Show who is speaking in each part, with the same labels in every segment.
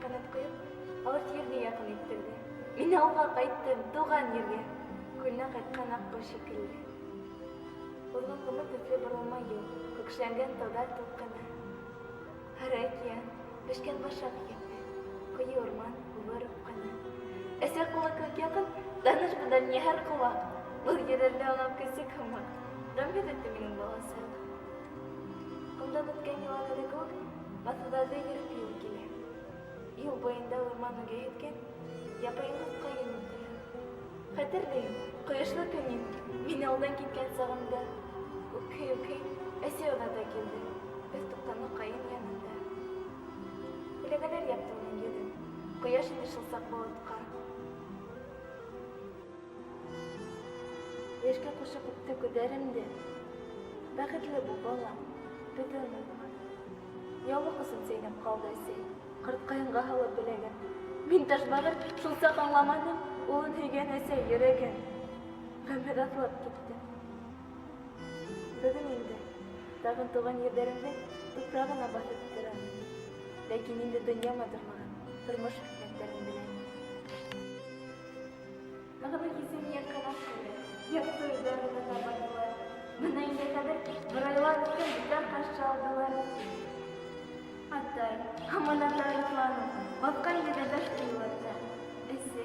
Speaker 1: kanat koyup, alır yerine yakın ettirdi. Мен ауылға қайттым, туған ерге, көлінен қайтқан ақ қой шекілді. Оның құмы төсі бұрылмай ел, көкшенген тауда толқыны. Хара океан, пішкен башақ епті, көйі орман ұлырып қаны. Әсер құлы көк яқын, даныш бұдан не әр құлақ, бұл ерерлі оңап көсі қымақ, рәмбет өтті менің баласы. Құмдан өткен еланады көк, басыларды еріп ел келе. Ел бойында орман өге еткен, япайыңыз қайын өтірі. Қатырдайым, қойышлы күнен, мен ауылдан кеткен сағымда. Өкей, әсе одада келді, біз тұқтаны қайын янында. Білегілер япты оның едім, қояшын шылсақ болытқа. Ешке қошып ұпты көдерімді, бақытлы бұл балам, бүті өмірім. Яулы құсын сейніп қалды әсе, қырт қайынға халып білеген. Мен ташбағыр шылсақ аңламаным, олын үйген әсе ереген. Ғамыр атылап кетті. Бүгін енді, тағын туған ердерімді тұпрағына басып тұрам. Ләкин енді дүния мадырмаған, тұрмыш хикметтерін білем. Мағылы кезім яққан ақылы, яқты өздерді табадылар. Бұны енді қадыр бір айлар өткен бұтар қашшы алдылар. Аттай, аманаттар ұтланым, батқан еді дәшті ұлатта. Әсе,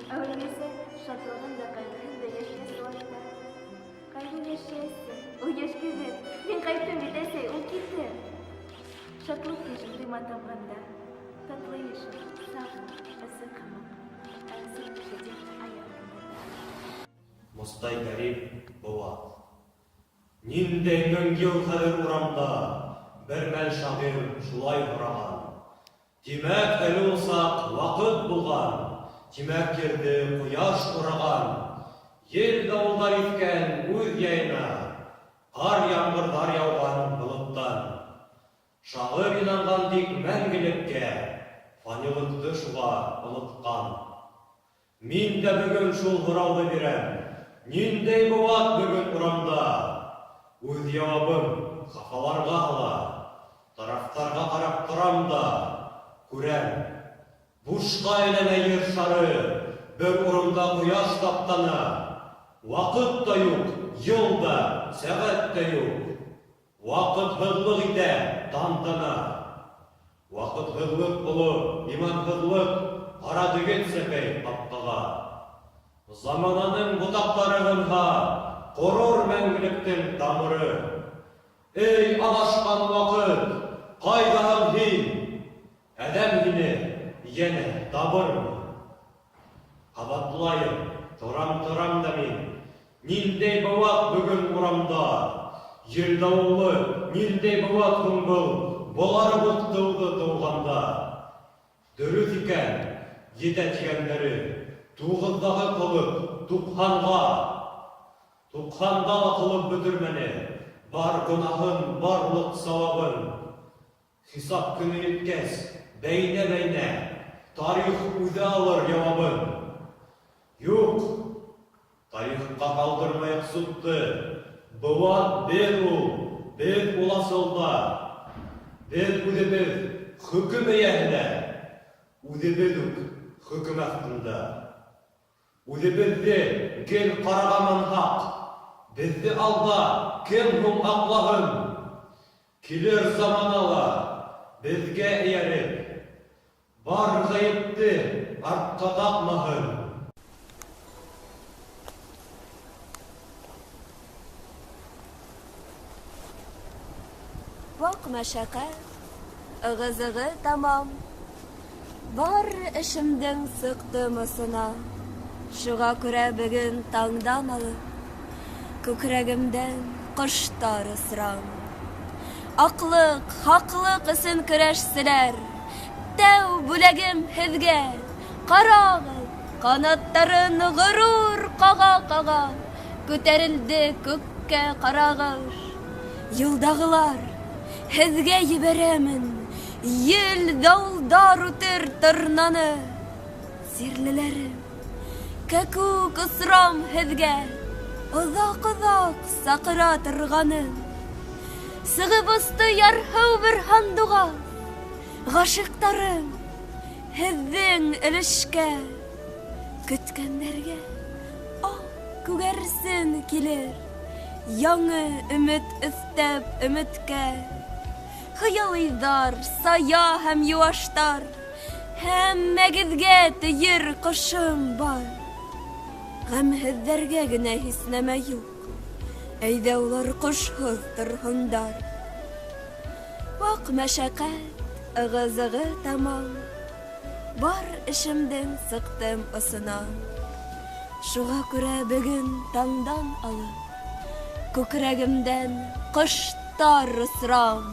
Speaker 1: әуелгесі шатлығын да қайдығын да ешке сұлатта. Қайдың ешке әсе, ұл ешке бет, мен қайттым бет әсе, ұл кетті. Шатлық кешім дыматамғанда, татлы ешім, сағын, әсі қамақ, әсі кішеден аяғында.
Speaker 2: Мұстай гарип бұла. Ниндей мөңгел қадыр ұрамда, бір мәл шағыр шулай ұраған. Тимәк әлі ұсақ уақыт бұлған, тимәк керді құяш ұраған. Ел дауылдар еткен өз яйына, қар яңғырдар яуған бұлыттан. Шағыр инанған тек мәңгілікке, фанилықты шуға ұлытқан. Мен де бүгін шул ұрауды берем, ниндей бұлат бүгін ұрамда. Өз яуабым қафаларға ала, тарафтарға қарап тұрам да, көрем. Бушқа әйләне ер шары, бір ұрымда құяш таптана. Вақыт та юк, ел да, сәғат та юк. Вақыт ғырлық ите, тантана. Вақыт ғырлық бұлы, иман ғырлық, арады кетсепей қапқаға. Замананың бұтақтарығынға, қорор мәңгіліктің тамыры. Ей алашқан вақыт, қайдағын хин, әдәм хине, ені табырмы? Қабатлайым, тұрам да мен, ниндей бұлат бүгін ұрамда, елдауылы, ниндей бұлат құңбыл, болар бұқтылды туғанда. Дөріс екен, ете тигендері, туғыздағы қылып, Тұққанда қылып бүдірмені, бар күнахын, барлық сауабын. Хисап күні еткес, бәйне, тарих үді алыр явабын. Юқ, тарихқа қалдырмайық сұтты, бұлат бер ұл, бер ұласылда. Бер үді бір хүкім әйәлі, үді бір хүкім әқтінде. Үді бірде гел қарағамын хақ, бізді алда кем ғым ақлағын. Келер заманала бізге еріп, бар ғайыпты артқа тақмағын.
Speaker 3: Бақ мәшәқәт, ығызығы тамам, бар ішімдің сықты мысына. Шуға күрә бүгін таңдан алып, көкірәгімден құштар ысырам. Ақлық, хақлық ісын күрәшсілер, тәу бүләгім һеҙгә. Ҡарағыҙ, ҡанаттарын ғорур ҡаға-ҡаға, күтәрелде күккә ҡарағыҙ. Юлдағылар, һеҙгә ебәрәмен, ел дауылдар үтер тырнаны. Сирлеләрем, кәкүк ысрам һеҙгә, оҙаҡ-оҙаҡ саҡыра торғанын. Сығып осто ярһыу бер һандуғас, ғашиҡтарым, һеҙҙең өлөшкә, көткәндәргә күгәрсен килер, яңы өмөт өҫтәп өмөткә. Хыялыйҙар, сая һәм йыуаштар, һәммәгеҙгә тейер ҡошом бар. Ғәмһеҙҙәргә генә һис нәмә юҡ, әйҙә улар ҡошһоҙ торһондар. Ваҡ мәшәҡәт, ығы-зығы тамам, бар эшемдең сыҡтым осона. Шуға күрә бөгөн таңдан алып, күкрәгемдән ҡоштар осрам.